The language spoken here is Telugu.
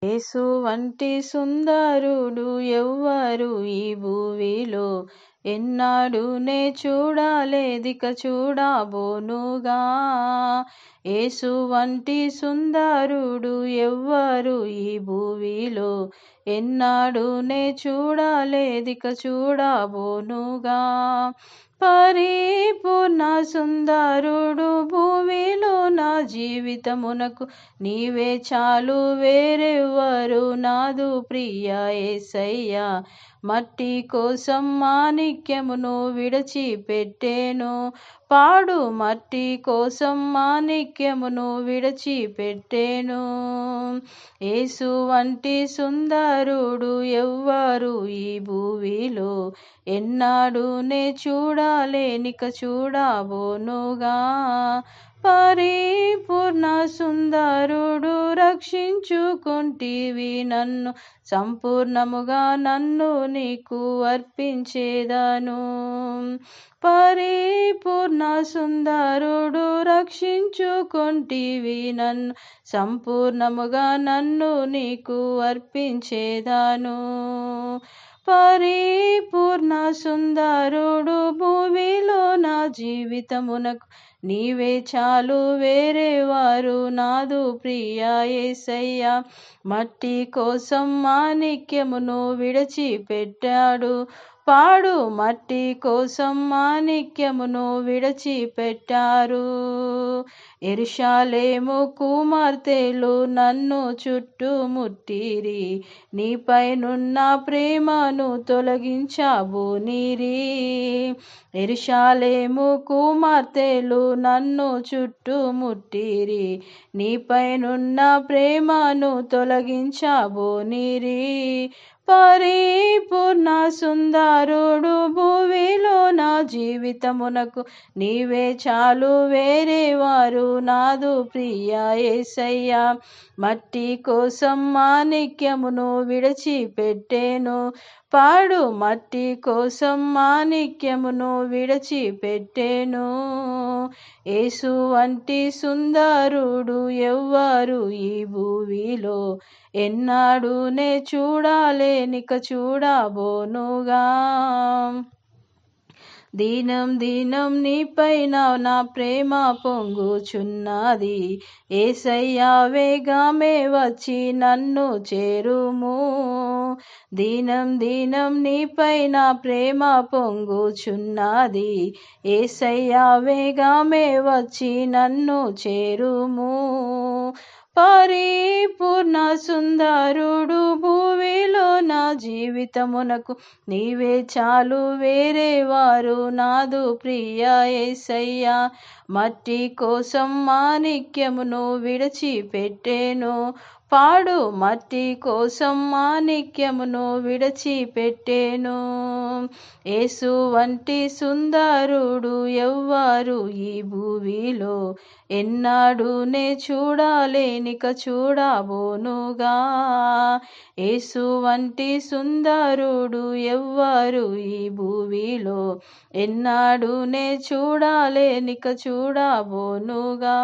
యేసు వంటి సుందరుడు ఎవ్వరు ఈ భూమిలో, ఎన్నాడునే చూడలేదిక చూడబోనుగా. యేసు వంటి సుందరుడు ఎవ్వరు ఈ భూమిలో, ఎన్నాడునే చూడలేదిక చూడబోనుగా. పరిపూర్ణ సుందరుడు భూమిలో నా జీవితమునకు నీవే చాలు, వేరెవ్వరు నాదు ప్రియ యేసయ్యా. మట్టి కోసం మాణిక్యమును విడిచిపెట్టెను, పాడు మట్టి కోసం మాణిక్యమును విడిచిపెట్టెను. యేసు వంటి సుందరుడు ఎవ్వరు ఈ భూమిలో, ఎన్నాడునే చూడలేనిక చూడబోనుగా. పరిపూర్ణ సుందరుడు రక్షించుకుంటివి నన్ను, సంపూర్ణముగా నన్ను నీకు అర్పించేదను. పరిపూర్ణ సుందరుడు రక్షించుకుంటివి నన్ను, సంపూర్ణముగా నన్ను నీకు అర్పించేదను. పరిపూర్ణ సుందరుడు భూమిలో నా జీవితమునకు నీవే చాలు, వేరేవారు నాదు ప్రియ యేసయ్యా. మట్టి కోసం మాణిక్యమును విడిచిపెట్టాడు, పాడు మట్టి కోసం మాణిక్యమును విడిచిపెట్టారు. యెరూషలేము కుమార్తెలు నన్ను చుట్టుముట్టిరి, నీపైనున్న ప్రేమను తొలగించబోనిరి. యెరూషలేము కుమార్తెలు నన్ను చుట్టుముట్టిరి, నీపైనున్న ప్రేమను తొలగించబోనిరి. పరిపూర్ణ సుందరుడు భూమిలో నా జీవితమునకు నీవే చాలు, వేరేవారు నాదు ప్రియ యేసయ్యా. మట్టి కోసం మాణిక్యమును విడిచిపెట్టెను, పాడు మట్టి కోసం మాణిక్యమును విడిచిపెట్టెను. యేసు వంటి సుందరుడు ఎవ్వరు ఈ భూమిలో, ఎన్నాడునే చూడలేనిక చూడబోనుగా. దినం దినం నీపైన నా ప్రేమ పొంగుచున్నది, యేసయ్యా వేగమే వచ్చి నన్ను చేరుము. దినం దినం నీపైన ప్రేమ పొంగుచున్నది, యేసయ్యా వేగమే వచ్చి నన్ను చేరుము. పరిపూర్ణ సుందరుడు భూమిలో నా జీవితమునకు నీవే చాలు, వేరేవారు నాదు ప్రియ యేసయ్యా. మట్టి కోసం మాణిక్యమును విడిచిపెట్టెను, పాడు మట్టి కోసం మాణిక్యమును విడిచిపెట్టెను. యేసు వంటి సుందరుడు ఎవ్వరు ఈ భూమిలో, ఎన్నాడునే చూడలేనిక చూడబోనుగా. యేసు వంటి సుందరుడు ఎవ్వరు ఈ భూమిలో, ఎన్నాడునే చూడలేనిక చూడబోనుగా.